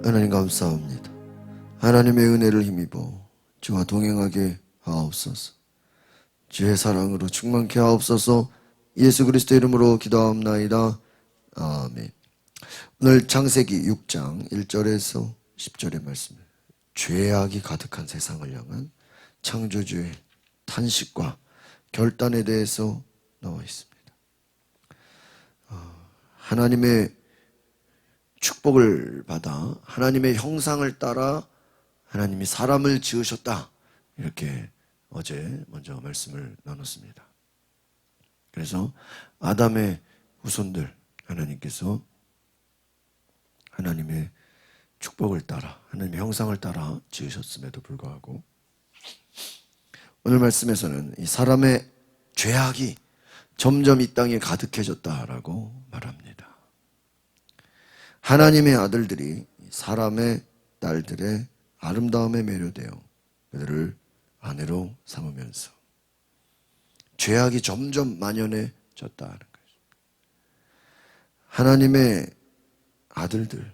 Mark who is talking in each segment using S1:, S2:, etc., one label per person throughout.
S1: 하나님 감사합니다. 하나님의 은혜를 힘입어 주와 동행하게 하옵소서. 주의 사랑으로 충만케 하옵소서. 예수 그리스도 이름으로 기도하옵나이다. 아멘. 오늘 창세기 6장 1절에서 10절의 말씀, 죄악이 가득한 세상을 향한 창조주의 탄식과 결단에 대해서 나와 있습니다. 하나님의 축복을 받아 하나님의 형상을 따라 하나님이 사람을 지으셨다, 이렇게 어제 먼저 말씀을 나눴습니다. 그래서 아담의 후손들, 하나님께서 하나님의 축복을 따라 하나님의 형상을 따라 지으셨음에도 불구하고 오늘 말씀에서는 이 사람의 죄악이 점점 이 땅에 가득해졌다라고 말합니다. 하나님의 아들들이 사람의 딸들의 아름다움에 매료되어 그들을 아내로 삼으면서 죄악이 점점 만연해졌다는 것입니다. 하나님의 아들들,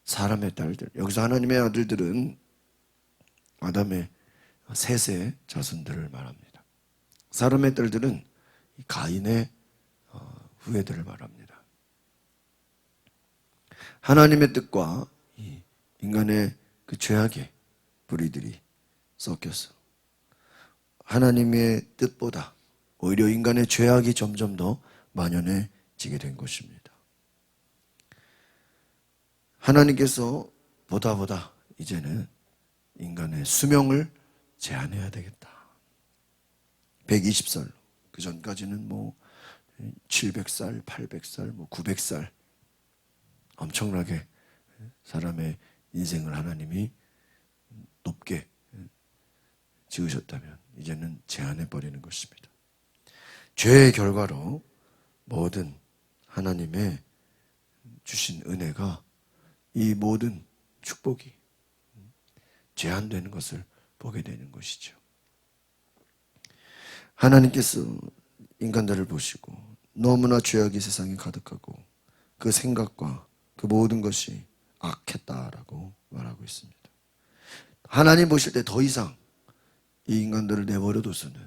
S1: 사람의 딸들, 여기서 하나님의 아들들은 아담의 셋의 자손들을 말합니다. 사람의 딸들은 가인의 후예들을 말합니다. 하나님의 뜻과 이 인간의 그 죄악의 불의들이 섞여서 하나님의 뜻보다 오히려 인간의 죄악이 점점 더 만연해지게 된 것입니다. 하나님께서 보다 이제는 인간의 수명을 제한해야 되겠다. 120살, 그 전까지는 700살, 800살, 900살 엄청나게 사람의 인생을 하나님이 높게 지으셨다면 이제는 제한해버리는 것입니다. 죄의 결과로 모든 하나님의 주신 은혜가, 이 모든 축복이 제한되는 것을 보게 되는 것이죠. 하나님께서 인간들을 보시고 너무나 죄악이 세상에 가득하고 그 생각과 그 모든 것이 악했다라고 말하고 있습니다. 하나님 보실 때 더 이상 이 인간들을 내버려둬서는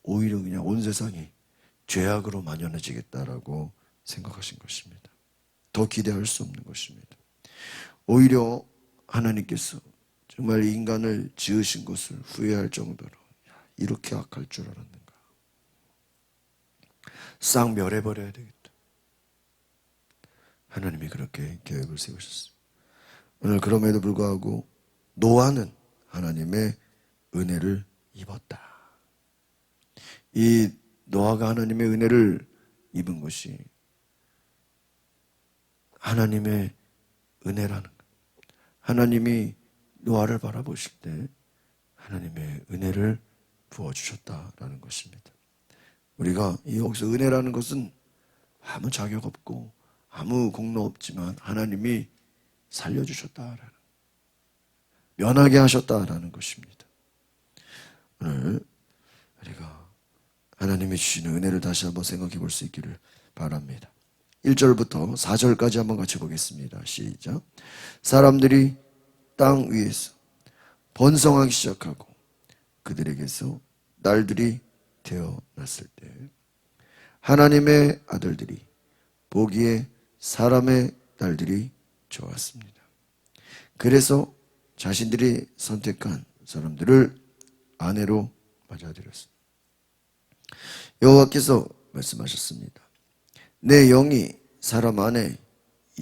S1: 오히려 그냥 온 세상이 죄악으로 만연해지겠다라고 생각하신 것입니다. 더 기대할 수 없는 것입니다. 오히려 하나님께서 정말 인간을 지으신 것을 후회할 정도로 이렇게 악할 줄 알았는가, 싹 멸해버려야 되겠다, 하나님이 그렇게 계획을 세우셨어요. 오늘 그럼에도 불구하고 노아는 하나님의 은혜를 입었다. 이 노아가 하나님의 은혜를 입은 것이 하나님의 은혜라는 것. 하나님이 노아를 바라보실 때 하나님의 은혜를 부어주셨다라는 것입니다. 우리가 여기서 은혜라는 것은 아무 자격 없고 아무 공로 없지만 하나님이 살려주셨다라는, 면하게 하셨다라는 것입니다. 오늘 우리가 하나님이 주시는 은혜를 다시 한번 생각해 볼 수 있기를 바랍니다. 1절부터 4절까지 한번 같이 보겠습니다. 시작. 사람들이 땅 위에서 번성하기 시작하고 그들에게서 딸들이 태어났을 때 하나님의 아들들이 보기에 사람의 딸들이 좋았습니다. 그래서 자신들이 선택한 사람들을 아내로 맞아들였습니다. 여호와께서 말씀하셨습니다. 내 영이 사람 안에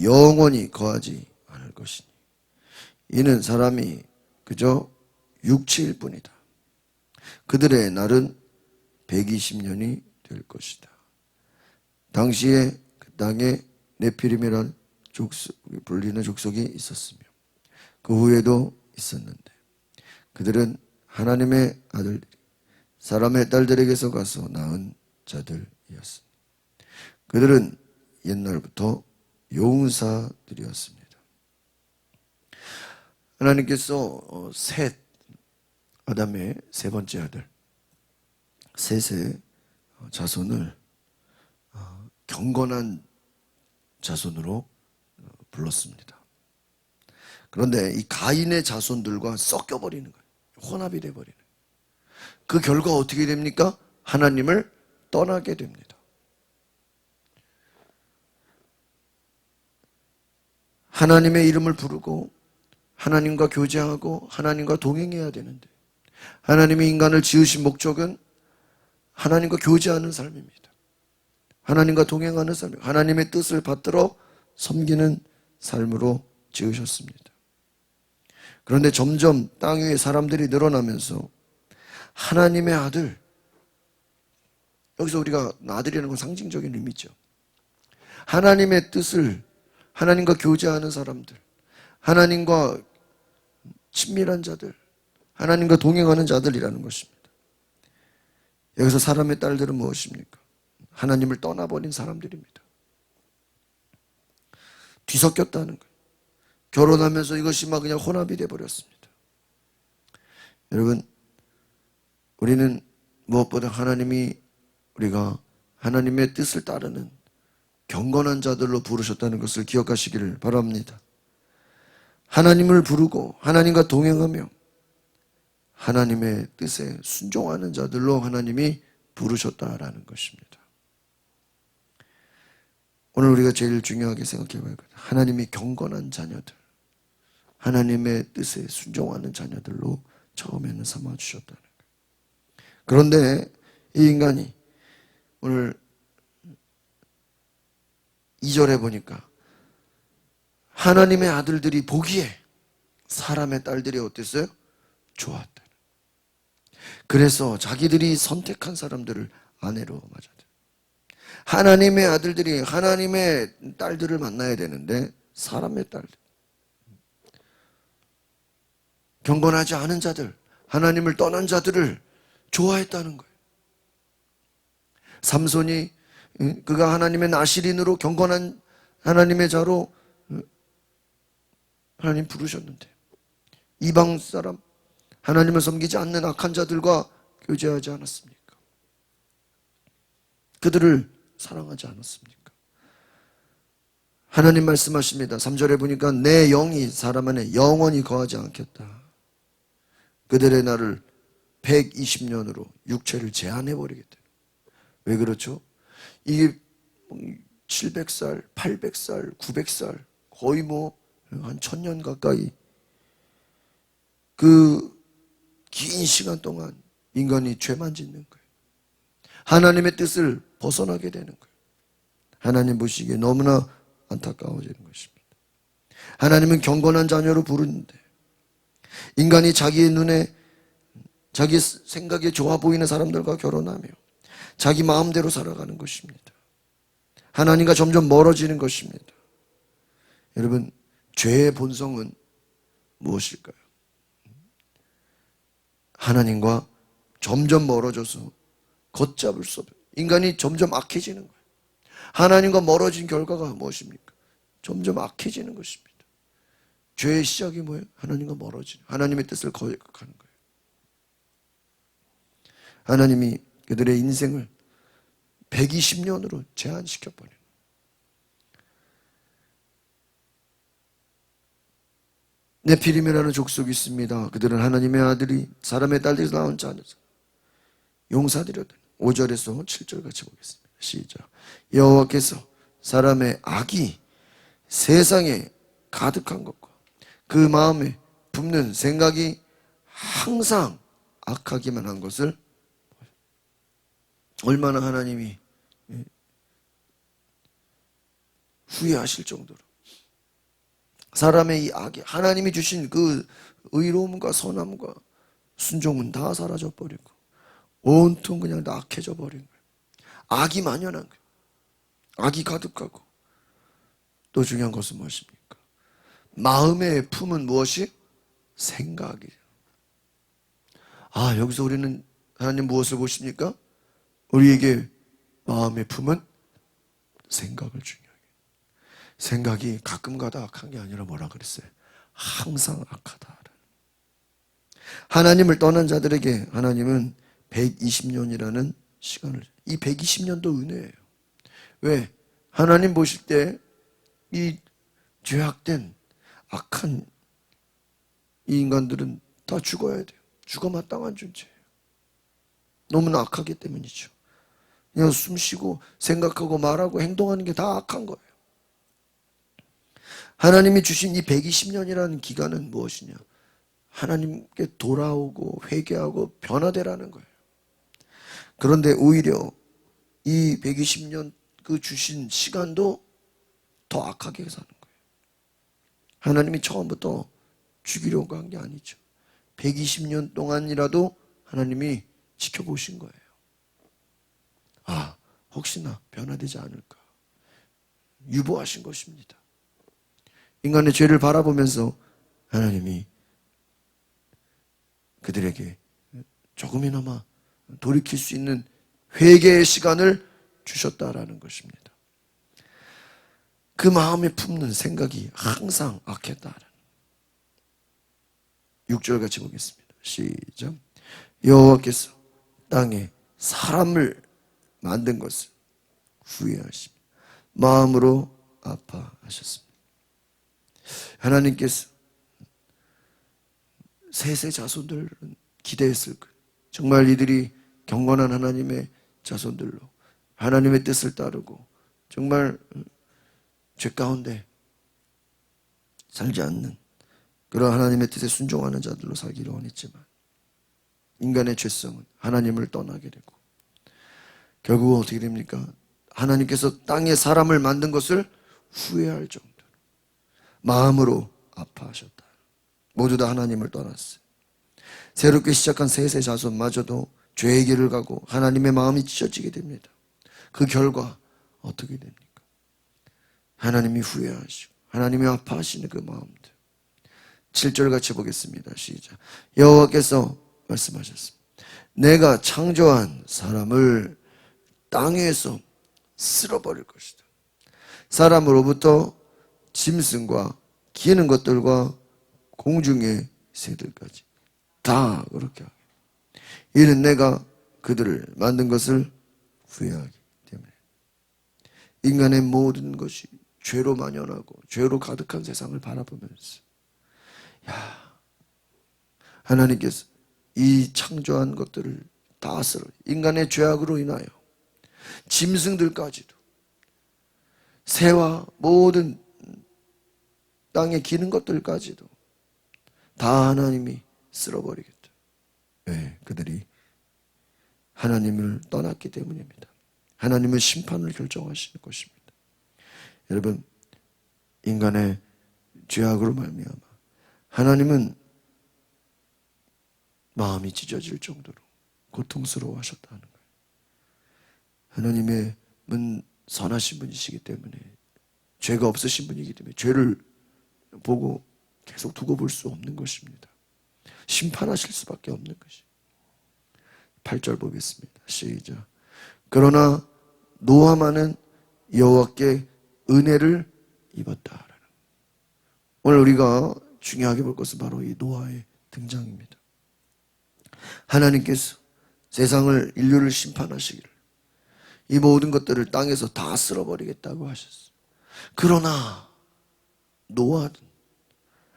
S1: 영원히 거하지 않을 것이니 이는 사람이 그저 육체일 뿐이다. 그들의 날은 120년이 될 것이다. 당시에 그 땅에 네피림이란 불리는 족속이 있었으며 그 후에도 있었는데 그들은 하나님의 아들들이 사람의 딸들에게서 가서 낳은 자들이었습니다. 그들은 옛날부터 용사들이었습니다. 하나님께서 아담의 세 번째 아들 셋의 자손을 경건한 자손으로 불렀습니다. 그런데 이 가인의 자손들과 섞여버리는 거예요. 혼합이 돼버리는 거예요. 그 결과 어떻게 됩니까? 하나님을 떠나게 됩니다. 하나님의 이름을 부르고 하나님과 교제하고 하나님과 동행해야 되는데, 하나님이 인간을 지으신 목적은 하나님과 교제하는 삶입니다. 하나님과 동행하는 삶, 하나님의 뜻을 받들어 섬기는 삶으로 지으셨습니다. 그런데 점점 땅 위에 사람들이 늘어나면서 하나님의 아들, 여기서 우리가 아들이라는 건 상징적인 의미죠. 하나님의 뜻을, 하나님과 교제하는 사람들, 하나님과 친밀한 자들, 하나님과 동행하는 자들이라는 것입니다. 여기서 사람의 딸들은 무엇입니까? 하나님을 떠나버린 사람들입니다. 뒤섞였다는 거예요. 결혼하면서 이것이 막 그냥 혼합이 되어버렸습니다. 여러분, 우리는 무엇보다 우리가 하나님의 뜻을 따르는 경건한 자들로 부르셨다는 것을 기억하시기를 바랍니다. 하나님을 부르고 하나님과 동행하며 하나님의 뜻에 순종하는 자들로 하나님이 부르셨다라는 것입니다. 오늘 우리가 제일 중요하게 생각해 봐야 합니다. 하나님이 경건한 자녀들, 하나님의 뜻에 순종하는 자녀들로 처음에는 삼아주셨다는 거예요. 그런데 이 인간이 오늘 2절에 보니까 하나님의 아들들이 보기에 사람의 딸들이 어땠어요? 좋았다. 그래서 자기들이 선택한 사람들을 아내로 맞았다. 하나님의 아들들이 하나님의 딸들을 만나야 되는데 사람의 딸들, 경건하지 않은 자들, 하나님을 떠난 자들을 좋아했다는 거예요. 삼손이 그가 하나님의 나실인으로 경건한 하나님의 자로 하나님 부르셨는데 이방 사람, 하나님을 섬기지 않는 악한 자들과 교제하지 않았습니까? 그들을 사랑하지 않았습니까? 하나님 말씀하십니다. 3절에 보니까 내 영이 사람 안에 영원히 거하지 않겠다. 그들의 날을 120년으로 육체를 제한해버리겠다. 왜 그렇죠? 이게 700살, 800살, 900살, 거의 한 1000년 가까이 그 긴 시간 동안 인간이 죄만 짓는 거예요. 하나님의 뜻을 벗어나게 되는 거예요. 하나님 보시기에 너무나 안타까워지는 것입니다. 하나님은 경건한 자녀로 부르는데 인간이 자기의 눈에 자기 생각에 좋아 보이는 사람들과 결혼하며 자기 마음대로 살아가는 것입니다. 하나님과 점점 멀어지는 것입니다. 여러분, 죄의 본성은 무엇일까요? 하나님과 점점 멀어져서 걷잡을 수 없어요. 인간이 점점 악해지는 거예요. 하나님과 멀어진 결과가 무엇입니까? 점점 악해지는 것입니다. 죄의 시작이 뭐예요? 하나님과 멀어지는, 하나님의 뜻을 거역하는 거예요. 하나님이 그들의 인생을 120년으로 제한시켜버려요. 네피림이라는 족속이 있습니다. 그들은 하나님의 아들이 사람의 딸들에서 나온 자녀들, 용사들이었다. 5절에서 7절 같이 보겠습니다. 시작. 여호와께서 사람의 악이 세상에 가득한 것과 그 마음에 품는 생각이 항상 악하기만 한 것을, 얼마나 하나님이 후회하실 정도로 사람의 이 악이, 하나님이 주신 그 의로움과 선함과 순종은 다 사라져버리고 온통 그냥 다 악해져 버린 거예요. 악이 만연한 거예요. 악이 가득하고, 또 중요한 것은 무엇입니까? 마음의 품은 무엇이? 생각이에요. 여기서 우리는 하나님 무엇을 보십니까? 우리에게 마음의 품은 생각을 중요하게. 생각이 가끔가다 악한 게 아니라 뭐라 그랬어요? 항상 악하다. 하나님을 떠난 자들에게 하나님은 120년이라는 시간을, 이 120년도 은혜예요. 왜? 하나님 보실 때 이 죄악된 악한 이 인간들은 다 죽어야 돼요. 죽어 마땅한 존재예요. 너무나 악하기 때문이죠. 그냥 숨쉬고 생각하고 말하고 행동하는 게 다 악한 거예요. 하나님이 주신 이 120년이라는 기간은 무엇이냐? 하나님께 돌아오고 회개하고 변화되라는 거예요. 그런데 오히려 이 120년 그 주신 시간도 더 악하게 사는 거예요. 하나님이 처음부터 죽이려고 한 게 아니죠. 120년 동안이라도 하나님이 지켜보신 거예요. 아, 혹시나 변화되지 않을까 유보하신 것입니다. 인간의 죄를 바라보면서 하나님이 그들에게 조금이나마 돌이킬 수 있는 회개의 시간을 주셨다라는 것입니다. 그 마음에 품는 생각이 항상 악했다라는. 6절 같이 보겠습니다. 시작. 여호와께서 땅에 사람을 만든 것을 후회하시며 마음으로 아파하셨습니다. 하나님께서 셋의 자손들은 기대했을 거예요. 정말 이들이 경건한 하나님의 자손들로 하나님의 뜻을 따르고 정말 죄 가운데 살지 않는 그런 하나님의 뜻에 순종하는 자들로 살기를 원했지만 인간의 죄성은 하나님을 떠나게 되고 결국 어떻게 됩니까? 하나님께서 땅에 사람을 만든 것을 후회할 정도로 마음으로 아파하셨다. 모두 다 하나님을 떠났어요. 새롭게 시작한 셋의 자손마저도 죄의 길을 가고 하나님의 마음이 찢어지게 됩니다. 그 결과 어떻게 됩니까? 하나님이 후회하시고 하나님이 아파하시는 그 마음들. 7절 같이 보겠습니다. 시작. 여호와께서 말씀하셨습니다. 내가 창조한 사람을 땅에서 쓸어버릴 것이다. 사람으로부터 짐승과 기는 것들과 공중의 새들까지 다 그렇게 하게. 이는 내가 그들을 만든 것을 후회하기 때문에. 인간의 모든 것이 죄로 만연하고 죄로 가득한 세상을 바라보면서 하나님께서 이 창조한 것들을 다 쓸어 인간의 죄악으로 인하여 짐승들까지도 새와 모든 땅에 기는 것들까지도 다 하나님이 쓸어버리겠다. 왜? 그들이 하나님을 떠났기 때문입니다. 하나님은 심판을 결정하시는 것입니다. 여러분, 인간의 죄악으로 말미암아 하나님은 마음이 찢어질 정도로 고통스러워하셨다는 거예요. 하나님은 선하신 분이시기 때문에 죄가 없으신 분이기 때문에 죄를 보고 계속 두고 볼 수 없는 것입니다. 심판하실 수밖에 없는 것이. 8절 보겠습니다. 시작. 그러나 노아만은 여호와께 은혜를 입었다. 오늘 우리가 중요하게 볼 것은 바로 이 노아의 등장입니다. 하나님께서 세상을 인류를 심판하시기를 이 모든 것들을 땅에서 다 쓸어버리겠다고 하셨어요. 그러나 노아는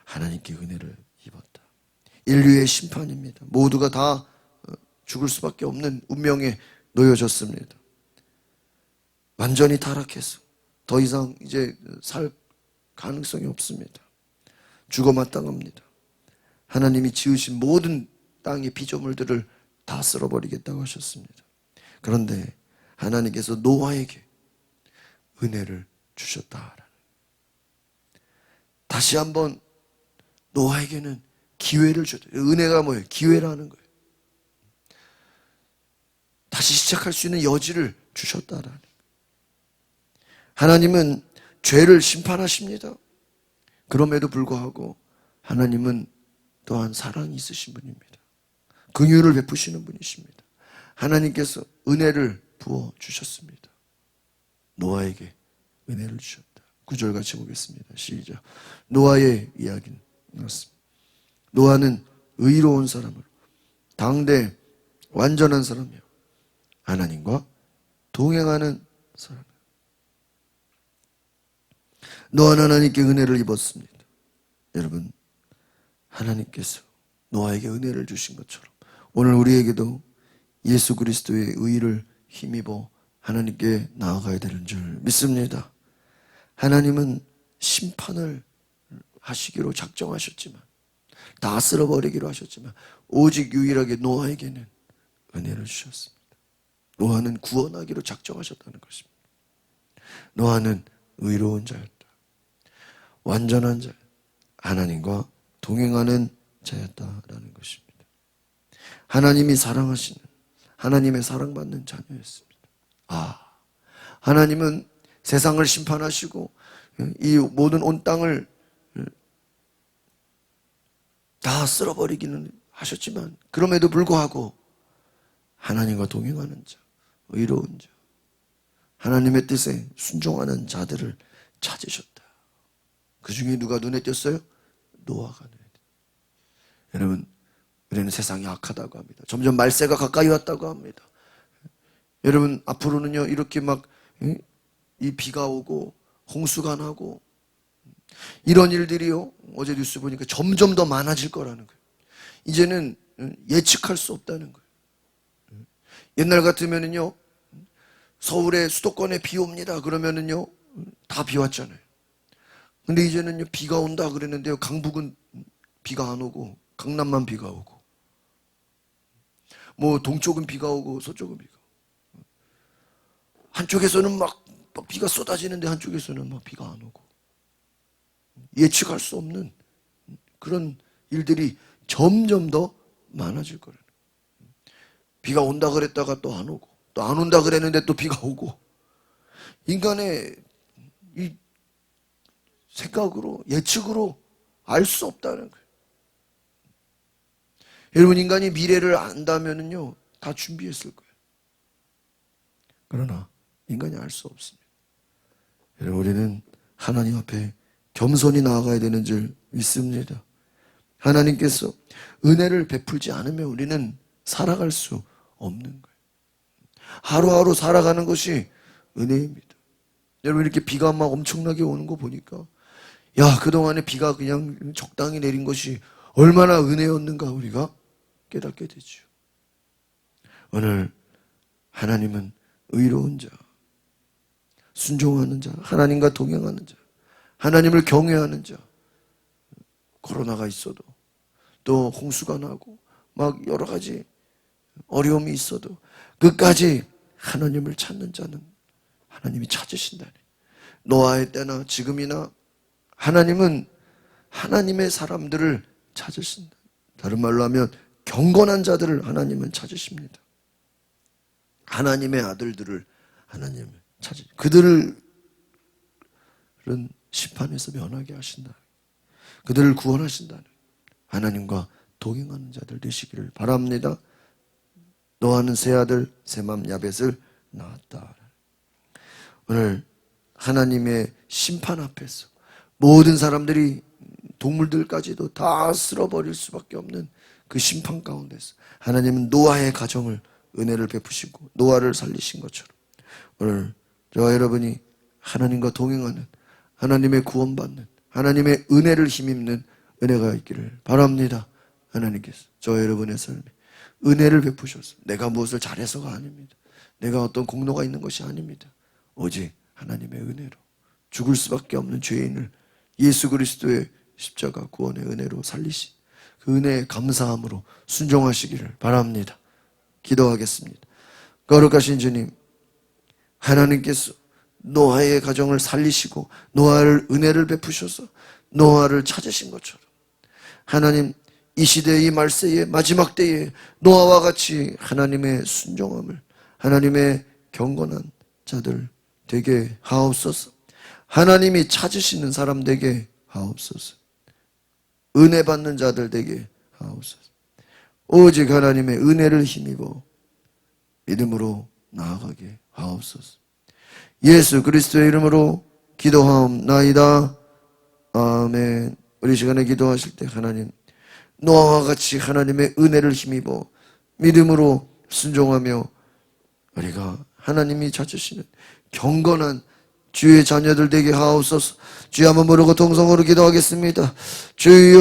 S1: 하나님께 은혜를 입었다. 인류의 심판입니다. 모두가 다 죽을 수밖에 없는 운명에 놓여졌습니다. 완전히 타락해서 더 이상 이제 살 가능성이 없습니다. 죽어 마땅합니다. 하나님이 지으신 모든 땅의 피조물들을 다 쓸어버리겠다고 하셨습니다. 그런데 하나님께서 노아에게 은혜를 주셨다. 다시 한번 노아에게는 기회를 줬다. 은혜가 뭐예요? 기회라는 거예요. 다시 시작할 수 있는 여지를 주셨다라는 거예요. 하나님은 죄를 심판하십니다. 그럼에도 불구하고 하나님은 또한 사랑이 있으신 분입니다. 긍휼을 베푸시는 분이십니다. 하나님께서 은혜를 부어주셨습니다. 노아에게 은혜를 주셨다. 9절 같이 보겠습니다. 시작. 노아의 이야기는 이렇습니다. 노아는 의로운 사람으로 당대 완전한 사람이요 하나님과 동행하는 사람. 노아는 하나님께 은혜를 입었습니다. 여러분, 하나님께서 노아에게 은혜를 주신 것처럼 오늘 우리에게도 예수 그리스도의 의를 힘입어 하나님께 나아가야 되는 줄 믿습니다. 하나님은 심판을 하시기로 작정하셨지만, 다 쓸어버리기로 하셨지만, 오직 유일하게 노아에게는 은혜를 주셨습니다. 노아는 구원하기로 작정하셨다는 것입니다. 노아는 의로운 자였다. 완전한 자, 하나님과 동행하는 자였다라는 것입니다. 하나님이 사랑하시는, 하나님의 사랑받는 자녀였습니다. 하나님은 세상을 심판하시고 이 모든 온 땅을 다 쓸어버리기는 하셨지만, 그럼에도 불구하고 하나님과 동행하는 자, 의로운 자, 하나님의 뜻에 순종하는 자들을 찾으셨다. 그 중에 누가 눈에 띄었어요? 노아가 눈에 띄었어요. 여러분, 우리는 세상이 악하다고 합니다. 점점 말세가 가까이 왔다고 합니다. 여러분, 앞으로는요, 이렇게 막 이 비가 오고 홍수가 나고 이런 일들이요, 어제 뉴스 보니까 점점 더 많아질 거라는 거예요. 이제는 예측할 수 없다는 거예요. 옛날 같으면은요, 서울의 수도권에 비 옵니다 그러면은요, 다 비 왔잖아요. 근데 이제는요, 비가 온다 그랬는데요, 강북은 비가 안 오고 강남만 비가 오고, 뭐 동쪽은 비가 오고 서쪽은 비가 오고, 한쪽에서는 막 비가 쏟아지는데 한쪽에서는 막 비가 안 오고, 예측할 수 없는 그런 일들이 점점 더 많아질 거라는 거예요. 비가 온다 그랬다가 또 안 오고, 또 안 온다 그랬는데 또 비가 오고, 인간의 이 생각으로, 예측으로 알 수 없다는 거예요. 여러분, 인간이 미래를 안다면은요, 다 준비했을 거예요. 그러나 인간이 알 수 없습니다. 여러분, 우리는 하나님 앞에 겸손히 나아가야 되는 줄 믿습니다. 하나님께서 은혜를 베풀지 않으면 우리는 살아갈 수 없는 거예요. 하루하루 살아가는 것이 은혜입니다. 여러분, 이렇게 비가 막 엄청나게 오는 거 보니까, 야, 그동안에 비가 그냥 적당히 내린 것이 얼마나 은혜였는가 우리가 깨닫게 되죠. 오늘 하나님은 의로운 자, 순종하는 자, 하나님과 동행하는 자, 하나님을 경외하는 자, 코로나가 있어도, 또 홍수가 나고 막 여러 가지 어려움이 있어도 끝까지 하나님을 찾는 자는 하나님이 찾으신다네. 노아의 때나 지금이나 하나님은 하나님의 사람들을 찾으신다. 다른 말로 하면 경건한 자들을 하나님은 찾으십니다. 하나님의 아들들을 하나님은 찾으십니다. 그들은 심판에서 면하게 하신다. 그들을 구원하신다는 하나님과 동행하는 자들 되시기를 바랍니다. 노아는 세 아들 셈함 야벳을 낳았다. 오늘 하나님의 심판 앞에서 모든 사람들이, 동물들까지도 다 쓸어버릴 수밖에 없는 그 심판 가운데서 하나님은 노아의 가정을 은혜를 베푸시고 노아를 살리신 것처럼, 오늘 저와 여러분이 하나님과 동행하는, 하나님의 구원받는, 하나님의 은혜를 힘입는 은혜가 있기를 바랍니다. 하나님께서 저와 여러분의 삶에 은혜를 베푸셔서, 내가 무엇을 잘해서가 아닙니다. 내가 어떤 공로가 있는 것이 아닙니다. 오직 하나님의 은혜로 죽을 수밖에 없는 죄인을 예수 그리스도의 십자가 구원의 은혜로 살리신 그 은혜에 감사함으로 순종하시기를 바랍니다. 기도하겠습니다. 거룩하신 주님, 하나님께서 노아의 가정을 살리시고 노아를 은혜를 베푸셔서 노아를 찾으신 것처럼, 하나님, 이 시대의 이 말세의 마지막 때에 노아와 같이 하나님의 순종함을, 하나님의 경건한 자들 되게 하옵소서. 하나님이 찾으시는 사람 되게 하옵소서. 은혜 받는 자들 되게 하옵소서. 오직 하나님의 은혜를 힘입어 믿음으로 나아가게 하옵소서. 예수 그리스도의 이름으로 기도하옵나이다. 아멘. 우리 시간에 기도하실 때 하나님, 노아와 같이 하나님의 은혜를 힘입어 믿음으로 순종하며 우리가 하나님이 찾으시는 경건한 주의 자녀들 되게 하옵소서. 주여 한번 부르고 통성으로 기도하겠습니다. 주여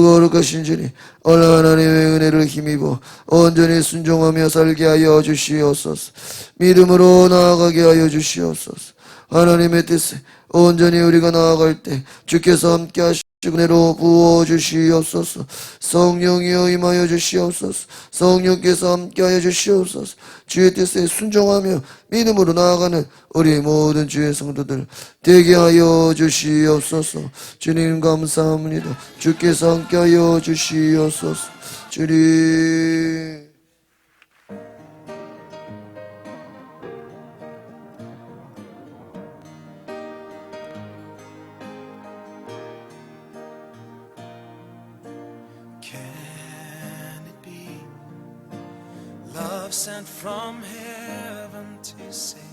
S1: 거룩하신 주님, 오늘 하나님의 은혜를 힘입어 온전히 순종하며 살게 하여 주시옵소서. 믿음으로 나아가게 하여 주시옵소서. 하나님의 뜻에 온전히 우리가 나아갈 때 주께서 함께 하시고 은혜로 부어주시옵소서. 성령이여 임하여 주시옵소서. 성령께서 함께하여 주시옵소서. 주의 뜻에 순종하며 믿음으로 나아가는 우리 모든 주의 성도들 되게 하여 주시옵소서. 주님 감사합니다. 주께서 함께하여 주시옵소서. 주님
S2: Love sent from heaven to save